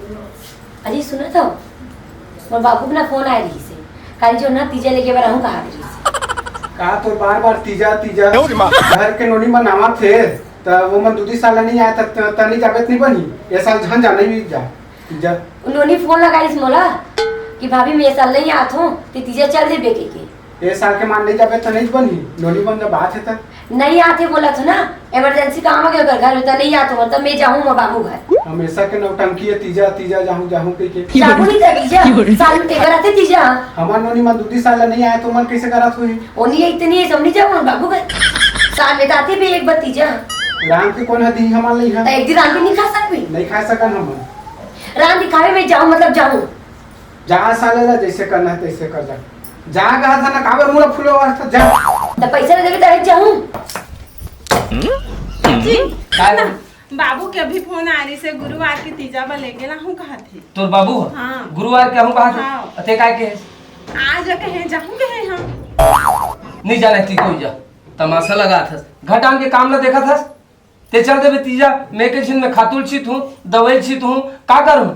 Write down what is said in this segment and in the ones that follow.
अजी सुना था मोर बाबू ना फोन आए रही से काल जो ना तीजा लेके बार हूं कहा रही से का तो बार तीजा तीजा घर के नोनी बनावा थे त वो मन दूधी साल नहीं आया त तनी जाबेत नहीं बनी ये साल झन जाने भी जा तीजा उन्होंने फोन लगाई इस मोला कि भाभी मैं ये साल नहीं आत हूं ते तीजा चल दे बेके के ये साल के मान नहीं जाबे त नहीं बनी नोनी बन जब बात है त नहीं आते बोला था ना इमरजेंसी काम आ गया घर होता नहीं आता मतलब मैं जाऊं मैं बाबू घर हमेशा के नौटंकी है तीजा तीजा जाहूं जाहूं के जाबू नहीं तीजा साल में तेवर आते तीजा हमार नोनी मन दूधी साल नहीं आया तो मन कैसे करत हुई ओनी इतनी है समझ जाओ बाबू घर साल में आते भी एक बार तीजा राम के कौन हदी हमार नहीं है एक दिन आंटी नहीं खा सकती नहीं खा सकन हम राम दिखावे में जाऊं मतलब जाऊं जहाँ साले ला जैसे करना है तैसे कर जा जहाँ कहा था ना काबर मुला फूलो वास्ता जा तो पैसा देवे तो जाऊं जी बाबू के अभी फोन आ रही से गुरुवार की तीजा बा ले गेला हूं कहा थी तोर बाबू हाँ। गुरुवार के हूं कहा हाँ। अते काय के आज कहे जाऊं कहे हम नहीं जाने थी कोई जा तमाशा लगा था घटान के काम ना देखा था ते चल देवे तीजा मैं के छिन में खातुल छित हूं दवाई छित हूं का करूं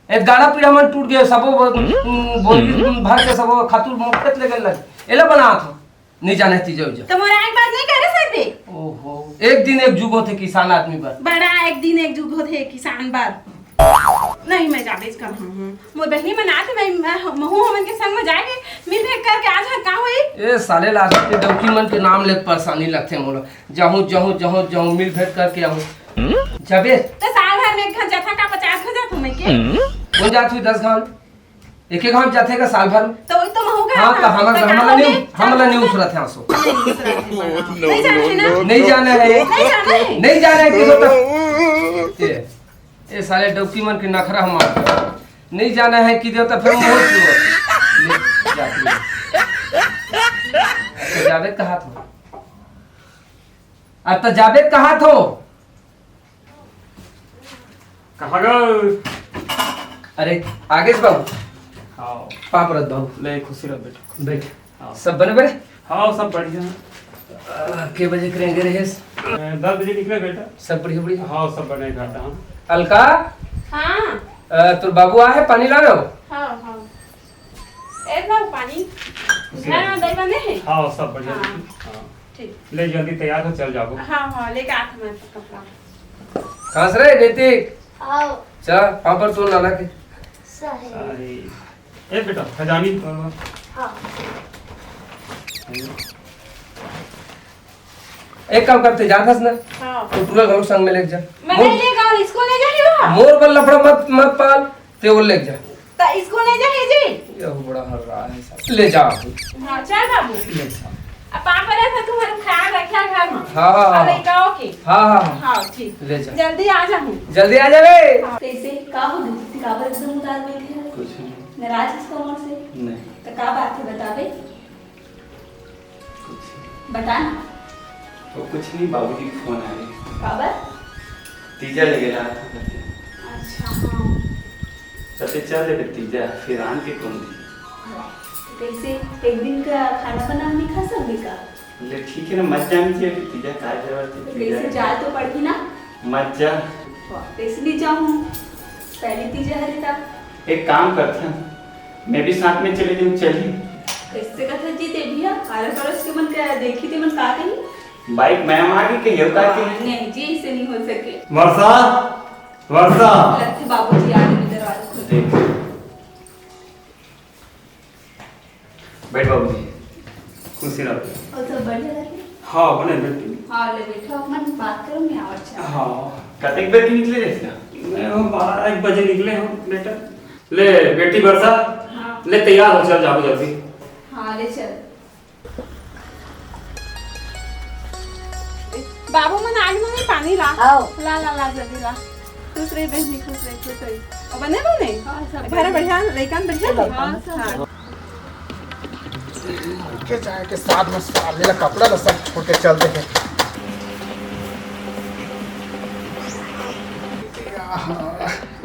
एक गाड़ा पीड़ा मन टूट गया सबो बोल भाग के सबो खातुल मुफ्त ले गेल एला बना था नहीं जाने तीजा उजा तो मोरा एक बात नहीं करे सकते ओहो एक दिन एक जुग होते किसान आदमी पर बड़ा एक दिन एक जुग होते किसान बार नहीं मैं जाबेज कर हूं मोर बहनी मनाते मैं महू हमन के संग में जाके मिल भेट करके आज का होई ए साले लाज के डौकी मन के नाम ले परेशानी लगथे मोला जाहूं जाहूं जाहूं जाहूं मिल भेट करके आऊं जाबे तो साल भर में एक जथा का 50 हो जात मैं के कौन जात हुई 10 घाट एक एक घाट जाथे का साल भर तो तो महू का हां तो हमला नहीं उतरत है आंसू नहीं जाने ना नहीं जाने है नहीं जाने नहीं जाने है किलो तक ए साले डौकी मन के नखरा हम नहीं जाना है कि दे तो फिर मोर ले जाती तो जावेद कहा था अब तो जावेद कहा था कहाँ गए? अरे आगे से बाबू हाँ पापरत बाबू ले खुशी रह बेटा बैठ हाँ। सब बने बने हाँ सब बढ़िया के बजे करेंगे रहेस 10 बजे निकले बेटा सब बढ़िया बढ़िया हाँ सब बने घाटा हाँ अलका हां तो बाबू आ है पानी ला रहे हो हां हां एक ना पानी ना दही बने है हाँ सब बढ़िया हाँ। हाँ ठीक ले जल्दी तैयार हो चल जाओ हां हां लेके आठ मैं कपड़ा कहाँ से रहे ऋतिक आओ चल पापड़ तोड़ लाना के सही अरे ए बेटा खजानी हां एक काम करते जा थस ना हां तो पूरा घर संग में ले जा मैं ले गाल इसको ले जाही बा मोर पर लफड़ा मत मत पाल ते वो ले जा तो इसको ले जाही जी ये बड़ा हर रहा है सब ले जा हां चल बाबू ले जा अब पापा रे तो तुम्हारे ख्याल रखिया घर में हाँ, हाँ, हाँ। अरे गाओ के हाँ हाँ हाँ हां ठीक ले जा जल्दी आ जा हूं जल्दी आ जा रे कैसे का हो दूसरी काबर एकदम उदास बैठे हैं कुछ नहीं नाराज इसको मोर से नहीं तो का बात है बतावे बता ना तो कुछ नहीं बाबूजी की फोन आए काबर तीजा लगे रहा था करके अच्छा हां सबसे चल ले तीजा फिर आन के कौन दी कैसे एक दिन का खाना बना नहीं खा सकते का ले ठीक है ना मत जानी चाहिए कि तीजा का जरूरत है कैसे तीजा जाए तो पड़गी ना मत जा कैसे नहीं जाऊं पहली तीजा हरे तक एक काम करते हैं मैं भी साथ में चले जाऊँ चली कैसे कथा जी दे भैया आरे पड़ोस के मन का देखी थी मन का कही बाइक मैम आगे के ये का के नहीं जी ऐसे नहीं हो सके वर्षा वर्षा लगते बाबूजी आ गए दरवाजा खोल देख बैठ बाबूजी खुशी रह और सब बढ़िया लगे हाँ बने बेटी हाँ ले बैठो मन बात करो मैं आवाज चाह हाँ कतेक बजे निकले थे ना मैं वो 12-1 बजे निकले हूँ बेटा ले बेटी वर्षा हाँ ले तैयार हो चल जाओ जल्दी हाँ ले चल बाबू मन आज में पानी ला आओ ला ला ला जल्दी ला खुश रही बहनी खुश रही और बने बने हाँ सब घर बढ़िया लेकिन बढ़िया हाँ सब के चाहे के साथ में साले ला कपड़ा ला सब छोटे चल दे है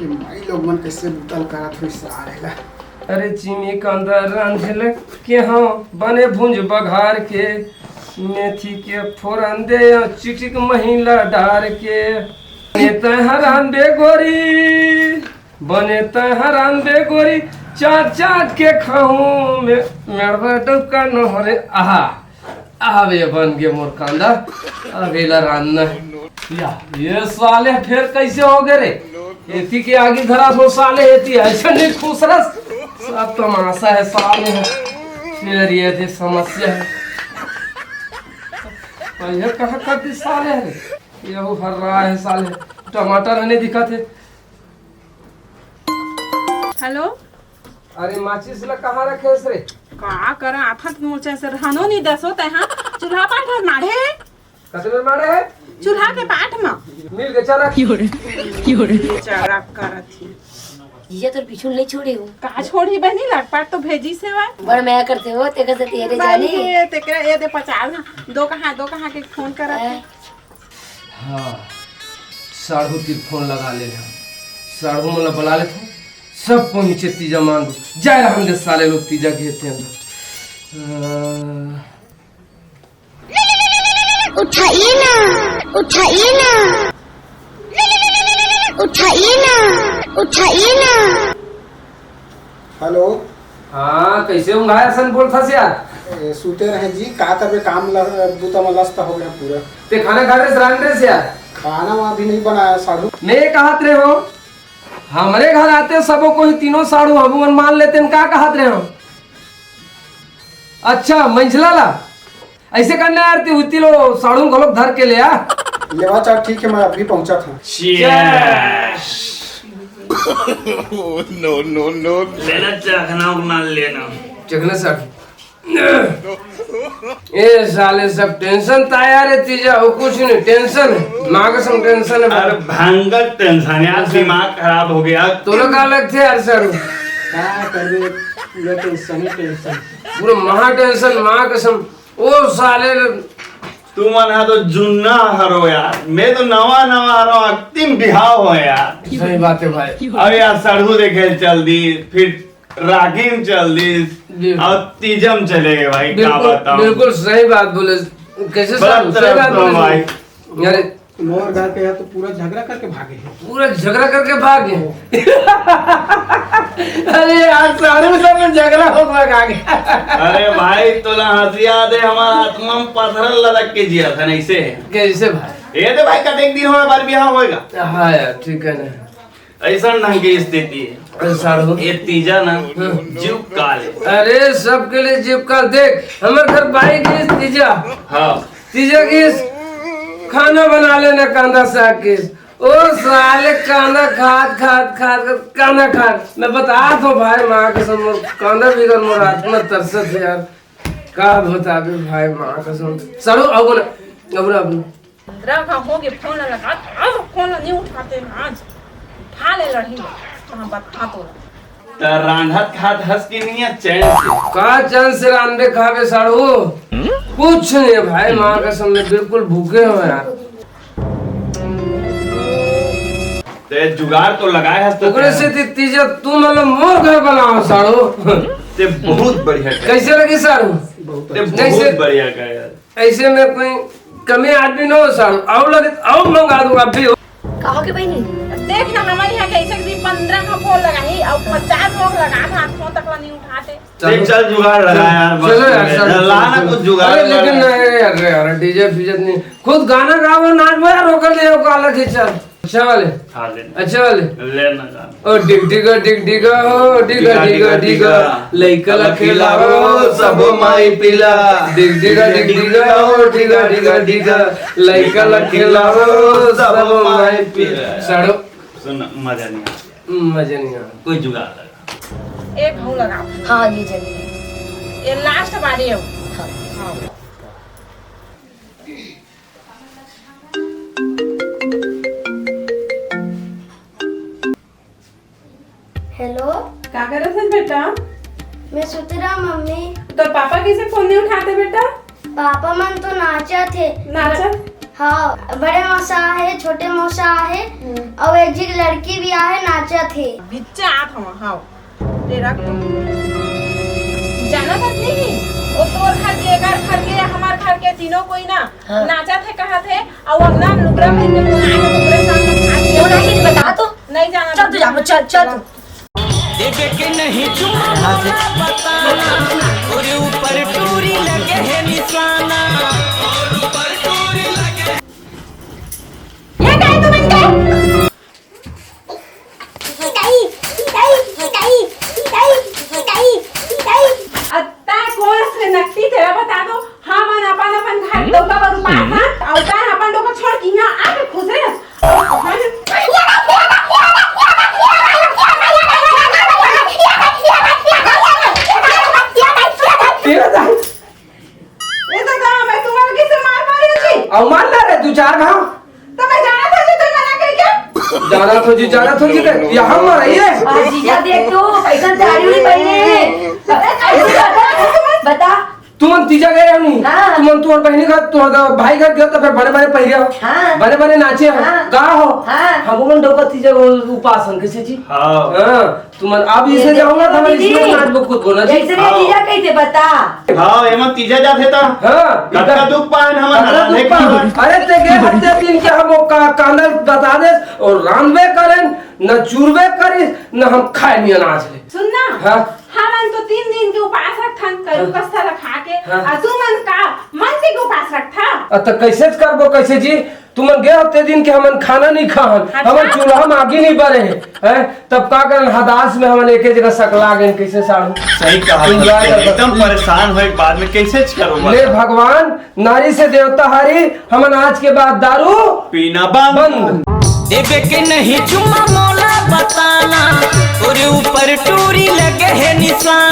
ये माई लोग मन कैसे बुतल करत हुई सारे ला अरे चिमी के अंदर रंझल के हाँ बने भुंज बघार के मेथी के फोरन दे चिकचिक महिला डार के हरान बे गोरी बने तहरान बे गोरी चाट चाट के खाऊं मेरा टुका न हरे आहा आवे बन के मोर कांदा अगेला रान या ये साले फिर कैसे हो गए रे एती के आगे धरा सो साले एती ऐसे नहीं खुश रस सब तमाशा है साले है फिर ये थी समस्या है ये कहाँ करती साले है ये वो हर रहा है साले टमाटर नहीं दिखा थे हेलो अरे माचिस ला कहाँ रखे रे का करा आफत मोचे से रहनो नहीं दसो तहां चूल्हा पाठ माढ़े कतले मारे है चूल्हा के पाठ में मिल के चरा बेचारा करत ही जीजा तो पीछू नहीं छोड़े हो का छोड़ी बहनी लटपट तो भेजी से वा बड़ मैं करते हो ते कैसे तेरे जाने ये तेकरा ये दे 50 दो कहां के फोन करत है हाँ साढ़ू की फोन लगा ले साढ़ू मतलब बुला ले थे सबको नीचे तीजा मान दो जाए हम दे साले लोग तीजा घेते हैं उठाइए ना उठाइए ना उठाइए ना उठाइए ना। हेलो। हाँ कैसे हूँ घाया सन बोल था यार सूते रहे जी का करबे काम बूता में लस्त हो गया पूरा। ते खाना खा रहे रान रहे यार खाना वहाँ भी नहीं बनाया साढ़ू। मैं कहत रहे हो हमारे घर आते सबो को ही तीनों साड़ू हबुअन मान लेते हैं का कहत रहे हो। अच्छा मंझला ला ऐसे करना यार उती लो साड़ू को लोग धर के ले आ लेवा चार ठीक है मैं अभी पहुंचा था। नो नो नो लेना चखना उगना लेना चखना साथ ए साले सब टेंशन तैयार है तीजा हो कुछ नहीं टेंशन माँ का सब टेंशन है अरे भयंकर टेंशन यार दिमाग खराब हो गया। तो लोग अलग थे यार सर क्या करबे पूरा टेंशन ही टेंशन पूरा महा टेंशन माँ कसम ओ साले तू मना तो जुन्ना हरो यार मैं तो नवा हरो अंतिम बिहाव हो यार। सही बात है भाई अब यार सरहू देखे चल दी फिर रागिम चल दी और तीजम चले गए भाई क्या बताऊं। बिल्कुल सही बात बोले कैसे सही बात बोले भाई यार मोर घर के तो पूरा झगड़ा करके भागे हैं। पूरा झगड़ा करके भाग गए अरे यार सारे में सब झगड़ा हो गया अरे भाई तोला हंसिया दे हमारा आत्मा में पत्थर लदक के जिया था नहीं से कैसे भाई ये तो भाई कतेक दिन होए बार बियाह होएगा। हाँ यार ठीक है ना ऐसा ढंग की स्थिति है साड़ू ये तीजा ना जीव काल है। अरे सबके लिए जीव का देख हमारे घर भाई की तीजा हाँ तीजा की खाना बना लेना कांदा साग की ओ साले कांदा खाद कांदा खाद मैं बता तो भाई माँ के सम कांदा भी कर मोर आत्मा तरसत है यार का बता भी भाई माँ के सम साड़ू अब ना रखा हो गए फोन लगा अब फोन नहीं उठाते आज उठा ले लड़ी कहां बता तो रांधत खात हंस की नहीं है चैन से का चैन से रांधे खावे साड़ू कुछ नहीं भाई माँ के सामने बिल्कुल भूखे हो यार ते जुगाड़ तो लगाए हंस तो ओकरे से तीजा तू मतलब मोर घर बनाओ साड़ू ते बहुत बढ़िया कैसे लगी साड़ू ते बहुत बढ़िया का यार ऐसे में कोई कमी आदमी न हो साड़ू आओ लगे आओ मंगा दूंगा अभी कहो के बहनी देख ना हमारे यहाँ कैसे भी 15 का फोन लगा ही और 50 लोग लगा था फोन तक नहीं उठाते। देख चल जुगाड़ लगा यार चलो यार लाना कुछ जुगाड़ लेकिन यार डीजे फिजत नहीं खुद गाना गाओ नाच बजा रोकर ले का अलग ही चल अच्छा वाले खा ले अच्छा वाले लेना गाना ओ डिग डिगा हो डिगा लइका ला खिलाओ सब माई पिला डिग डिगा हो डिगा लइका ला खिलाओ सब माई पिला साड़ो सुन मजा नहीं आ कोई जुगाड़ लगा एक हूं लगा हाँ ये जल्दी ये लास्ट बारी है। हेलो क्या कर रहे थे बेटा? मैं सुत रहा मम्मी। तो पापा कैसे फोन नहीं उठाते बेटा? पापा मन तो नाचा थे। नाचा? हाँ बड़े मौसा है छोटे मौसा है और एक जी लड़की भी आहे नाचा थे। बिच्चा आप हम हाँ रे रख जाना था नहीं वो तोर घर के घर के हमार घर के तीनों कोई ना हाँ। नाचा थे कहा थे और अंगना लुगड़ा पहन के आए हैं पूरे सामने वो नहीं बता तो नहीं जाना चल तू हम चल चल तू। देवे के नहीं चुमा बताना और ऊपर टूरी लगे है निशाना ऊपर टूरी लगे ये काय तू बनते अत्ता कोस रे नक्की तेरा बता दो हम अपन अपन घर डोका पर पासा और ता अपन डोका छोड़ के यहां आके खुश रहे ये तो गांव में तुम्हारे किसे मार मारी छी और मार ला रे 2-4 घाव तो मैं जाना था जी तो मना कर क्या जाना तो जी ये हम रहिए जीजा देख तू कैसा साड़ी उड़ी पहने हैं बता तुम तीजा गए हो नहीं हाँ। तुम तोर बहनी का तोर भाई घर गयो तो फिर बड़े बड़े पहिरे हो हाँ। बड़े बड़े नाचे हो हाँ। गा हो हाँ। हम लोग डोका तीजा उपासन कैसे जी हाँ हां तुम अब इसे जाऊंगा तो हमारे इसमें नाच को खुद बोलना जी जैसे रे जीजा कैसे बता हाँ एमा तीजा जाते था हां कटका दुख पान हम रांधे की अरे ते के हत्ते दिन के हम कांदल बता दे और रांधवे करें न चूरवे करें न हम खाए नहीं अनाज ले सुनना हाँ। हमन तो 3 दिन के उपास रखन करू कस्ता रखा के हाँ। आ तू मन का मन से के उपास रखता तो कैसे करबो कैसे जी तुम गए हफ्ते दिन के हमन खाना नहीं खाहन अच्छा। हमन चूल्हा में आगे नहीं बढ़े हैं तब का करन हदास में हमन एक जगह सकला गए कैसे साड़ू सही कहा एकदम परेशान हो बाद में कैसे करूंगा ले भगवान नारी से देवता हारी हमन आज के बाद दारू पीना बंद देवे के नहीं चुमा मौला बताना और ऊपर टूरी लगे है निशाना